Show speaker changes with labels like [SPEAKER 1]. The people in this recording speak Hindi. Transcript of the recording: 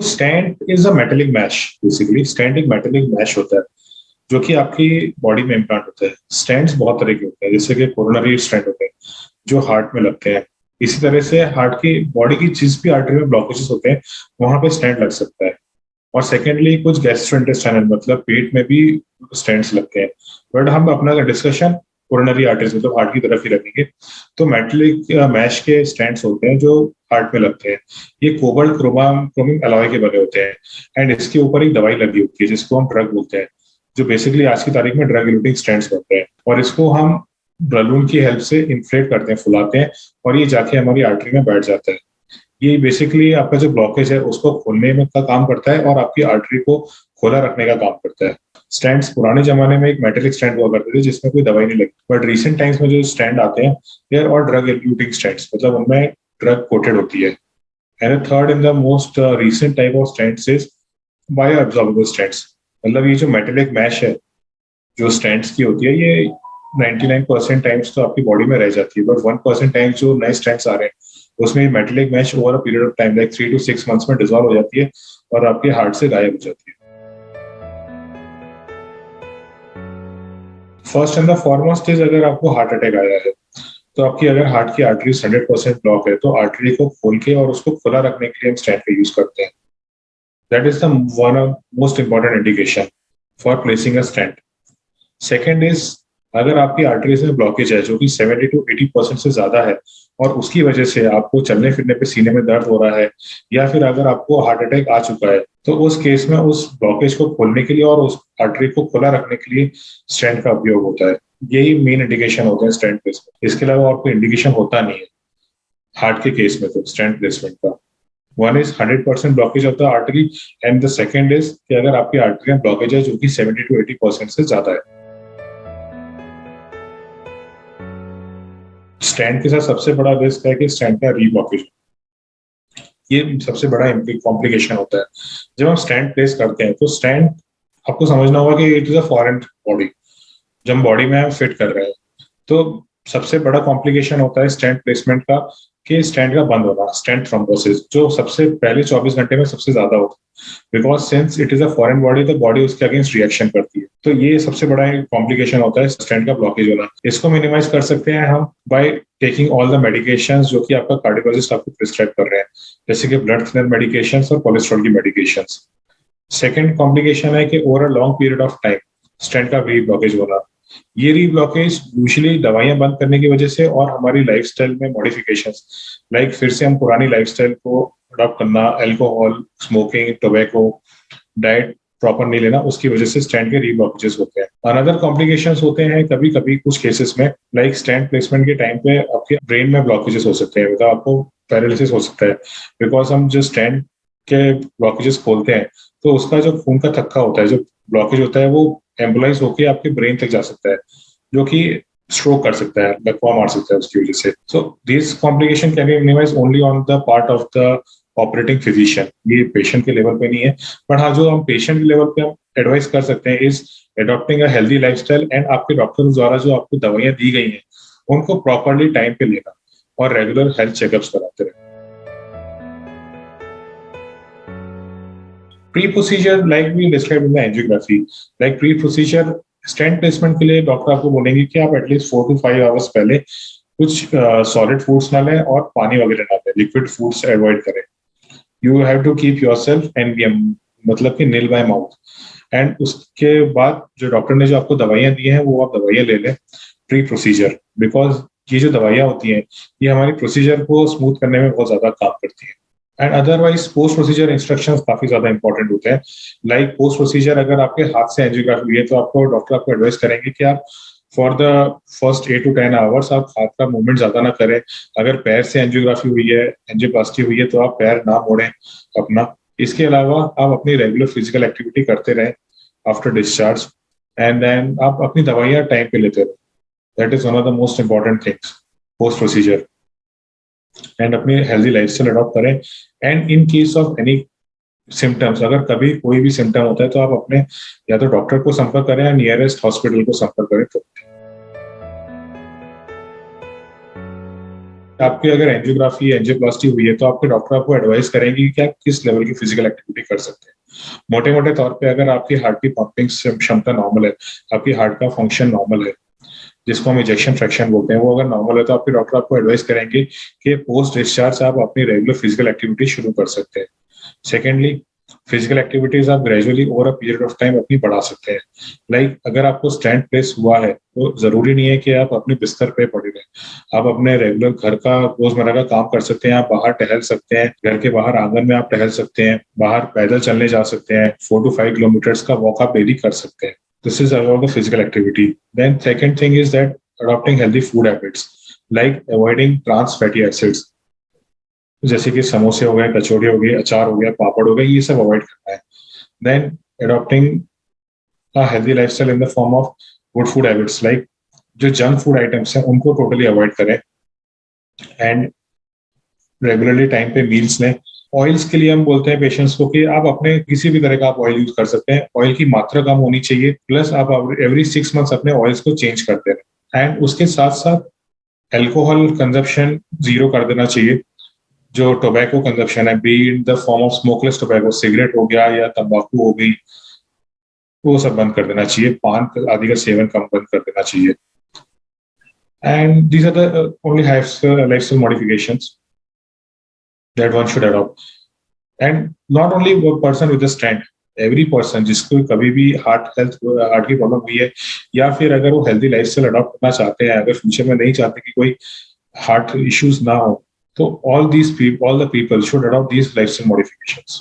[SPEAKER 1] Stent is a metallic mesh. Basically stent एक मेटेलिक मैश होता है जो कि आपकी बॉडी में इम्प्लांट होता है। स्टेंट्स बहुत तरह के होते हैं, जैसे कि कोरोनरी स्टेंट होते हैं जो हार्ट में लगते हैं। इसी तरह से हार्ट की बॉडी की जिस भी आर्टरी में ब्लॉकेजेस होते हैं वहां पे स्टेंट लग सकता है। और सेकेंडली कुछ गैस्ट्रोइंटेस्टाइनल मतलब पेट में भी स्टेंट्स लगते हैं। बट हम अपना डिस्कशन कोरोनरी आर्टरीज मतलब हार्ट की तरफ ही रखेंगे। तो मेटलिक मैश के स्टेंट्स होते हैं जो हार्ट में लगते हैं। ये कोबाल्ट क्रोमियम अलॉय के बने होते हैं। एंड इसके ऊपर एक दवाई लगी होती है जिसको हम ड्रग बोलते हैं, जो बेसिकली आज की तारीख में ड्रग इलूटिंग स्टेंट्स बनते हैं। और इसको हम बलून की हेल्प से इन्फ्लेट करते हैं, फुलाते हैं, और ये जाके हमारी आर्टरी में बैठ जाता है। ये बेसिकली आपका जो ब्लॉकेज है उसको खोलने में का काम करता है और आपकी आर्टरी को खोला रखने का काम करता है। स्टैंड्स पुराने जमाने में एक मेटेलिक स्टैंड हुआ करते थे जिसमें कोई दवाई नहीं लगती, बट रिसेंट टाइम्स में जो स्टैंड आते हैं they are all drug eluting stents, मतलब उनमें ड्रग कोटेड होती है। And third in the most recent type of stents is bioabsorbable stents. मतलब ये जो मेटेलिक मैश है जो स्टैंड्स की होती है ये 99% टाइम्स तो आपकी बॉडी में रह जाती है, बट 1% टाइम्स जो नए स्टैंड्स आ रहे हैं उसमें metallic mesh over a period of time like 3 to 6 months में डिजॉल्व हो जाती है और आपके हार्ट से गायब हो जाती है। First and the foremost is अगर आपको हार्ट अटैक आया है तो आपकी अगर हार्ट की आर्टरी 100% ब्लॉक है तो आर्टरी को खोल के और उसको खुला रखने के लिए हम स्टेंट का यूज करते हैं। That is the one of most important indication for placing a stent. Second is अगर आपकी आर्टरीज में ब्लॉकेज है जो कि 70 to 80% से ज्यादा है और उसकी वजह से आपको चलने फिरने पे सीने में दर्द हो रहा है, या फिर अगर आपको हार्ट अटैक आ चुका है, तो उस केस में उस ब्लॉकेज को खोलने के लिए और उस आर्टरी को खुला रखने के लिए स्टेंट का उपयोग होता है। यही मेन इंडिकेशन होता है स्टेंट प्लेसमेंट। इसके अलावा और कोई इंडिकेशन होता नहीं है हार्ट के केस में तो स्टेंट प्लेसमेंट का। One is 100% blockage of the artery and the second is कि अगर आपकी आर्टरी में ब्लॉकेज है जो कि 70 to 80% से ज्यादा है। स्टैंड के साथ सबसे बड़ा रिस्क है कि स्टैंड का रीब्लॉकेज, ये सबसे बड़ा कॉम्प्लिकेशन होता है। जब हम स्टैंड प्लेस करते हैं तो स्टैंड आपको समझना होगा कि it is a foreign body, जब हम बॉडी में हम फिट कर रहे हैं तो सबसे बड़ा कॉम्प्लिकेशन होता है स्टैंड प्लेसमेंट का कि स्टैंड का बंद होना, स्टैंड थ्रोम्बोसिस, जो सबसे पहले 24 घंटे में सबसे ज्यादा होता है। Because since it is a foreign body तो बॉडी उसके अगेंस्ट रिएक्शन करती है। तो ये सबसे बड़ा कॉम्प्लिकेशन होता है स्टैंड का ब्लॉकेज वाला। इसको मिनिमाइज कर सकते हैं हम by taking all the medications जो कि आपका कार्डियोलॉजिस्ट आपको प्रिस्क्राइब कर रहे हैं, जैसे कि ब्लड थिनर मेडिकेशंस और कोलेस्ट्रॉल की मेडिकेशंस। सेकेंड कॉम्प्लिकेशन है कि over a long period of time stent का री ब्लॉकेज होना। ये री ब्लॉकेज यूजुअली दवाइयां बंद करने की वजह से और हमारी लाइफस्टाइल में मॉडिफिकेशंस, लाइक फिर से हम पुरानी लाइफस्टाइल को अडॉप्ट करना, alcohol, smoking, tobacco, diet proper नहीं लेना, उसकी वजह से स्टेंट के री ब्लॉकेजेस होते हैं। अनदर कॉम्प्लिकेशंस होते हैं कभी कभी कुछ केसेस में, लाइक स्टेंट प्लेसमेंट के टाइम पे आपके ब्रेन में ब्लॉकेजेस हो सकते हैं, मतलब आपको पैरालिसिस हो सकता है। बिकॉज हम जो स्टेंट के ब्लॉकेजेस खोलते हैं तो उसका जो खून का थक्का होता है, जो ब्लॉकेज होता है, वो एम्बुलाइज होकर आपके ब्रेन तक जा सकता है, जो कि स्ट्रोक कर सकता है, लकवा मार सकता है उसकी वजह से। So this complication can be minimize only on the part of the operating physician, ये पेशेंट के लेवल पे नहीं है। बट हाँ, जो हम पेशेंट के लेवल पे हम एडवाइस कर सकते हैं is adopting a healthy lifestyle and आपके डॉक्टर द्वारा जो आपको दवाइयां दी गई हैं उनको प्रॉपरली टाइम पे लेना और रेगुलर हेल्थ चेकअप्स कराते रहना। Pre procedure like we describe in the angiography, like pre procedure stent placement के लिए डॉक्टर आपको बोलेंगे कि आप एटलीस्ट 4 to 5 आवर्स पहले कुछ सॉलिड फूड्स ना लें और पानी वगैरह ना लें, लिक्विड फूड्स अवॉइड करें। You have to keep yourself एनवीएम, मतलब कि नील बाय माउथ। एंड उसके बाद जो डॉक्टर ने जो आपको दवाइयां दी हैं वो आप दवाइयां ले लें प्री प्रोसीजर, बिकॉज ये जो दवाइयां होती हैं ये हमारी प्रोसीजर को स्मूथ करने में बहुत ज्यादा काम करती हैं। And otherwise post procedure instructions काफी ज्यादा इंपॉर्टेंट होते हैं। लाइक पोस्ट प्रोसीजर अगर आपके हाथ से एंजियोग्राफी हुई है तो आपको डॉक्टर आपको एडवाइस करेंगे कि आप for the first 8 to 10 hours आप हाथ का मूवमेंट ज्यादा ना करें। अगर पैर से एंजियोग्राफी हुई है, एंजियोप्लास्टी हुई है, तो आप पैर ना मोड़ें अपना। इसके अलावा आप अपनी रेगुलर फिजिकल एक्टिविटी करते रहें आफ्टर डिस्चार्ज, एंड देन आप अपनी दवाइयां टाइम पे लेते रहें। That is one of the most important things post procedure. And अपनी हेल्दी लाइफस्टाइल अडॉप्ट करें। And in case of any symptoms, अगर कभी कोई भी सिम्टम होता है तो आप अपने या तो डॉक्टर को संपर्क करें या नियरेस्ट हॉस्पिटल को संपर्क करें। तो आपकी अगर एंजियोग्राफी एंजियोप्लास्टी हुई है तो आपके डॉक्टर आपको एडवाइस करेंगे कि आप किस लेवल की फिजिकल एक्टिविटी कर सकते हैं। मोटे मोटे तौर पे अगर आपकी हार्ट की पंपिंग क्षमता नॉर्मल है, आपकी हार्ट का फंक्शन नॉर्मल है, जिसको हम इजेक्शन फ्रैक्शन बोलते हैं, वो अगर नॉर्मल है तो आपके डॉक्टर आपको एडवाइस करेंगे कि पोस्ट डिस्चार्ज आप अपनी रेगुलर फिजिकल एक्टिविटी शुरू कर सकते हैं। सेकेंडली, फिजिकल एक्टिविटीज आप gradually over a period of time अपनी बढ़ा सकते हैं। लाइक अगर आपको स्टेंट प्लेस हुआ है तो जरूरी नहीं है कि आप अपने बिस्तर पे पड़े रहें। आप अपने रेगुलर घर का रोजमर्रा का काम कर सकते हैं, आप बाहर टहल सकते हैं, घर के बाहर आंगन में आप टहल सकते हैं, बाहर पैदल चलने जा सकते हैं, 4 to 5 किलोमीटर का वॉक आप डेली कर सकते हैं। This is about the physical activity. Then second thing is that adopting healthy food habits like avoiding trans fatty acids, जैसे कि समोसे हो गए, कचौड़ी हो गई, अचार हो गया, पापड़ हो गए, ये सब अवॉइड करना है। Then adopting a healthy lifestyle in the form of good food habits like जो जंक फूड आइटम्स हैं उनको टोटली अवॉइड करें एंड रेगुलरली टाइम पे मील्स लें। ऑयल्स के लिए हम बोलते हैं पेशेंट्स को कि आप अपने किसी भी तरह का आप ऑयल यूज कर सकते हैं, ऑयल की मात्रा कम होनी चाहिए, प्लस आप एवरी 6 मंथ्स अपने ऑयल्स को चेंज करते रहें एंड उसके साथ साथ अल्कोहल कंजप्शन जीरो कर देना चाहिए। जो टोबैको कंजप्शन है, be in the form of smokeless tobacco, cigarette हो गया या तंबाकू हो गई, वो सब बंद कर देना चाहिए। पान आदि का सेवन कम बंद कर देना चाहिए। And these are the only lifestyle modifications that one should adopt. And not only a person with a stent, every person जिसको कभी भी हार्ट की प्रॉब्लम हुई है या फिर अगर वो हेल्दी लाइफस्टाइल अडॉप्ट करना चाहते हैं, अगर फ्यूचर में नहीं चाहते कि कोई हार्ट इश्यूज ना हो, तो all the people should adopt these lifestyle modifications.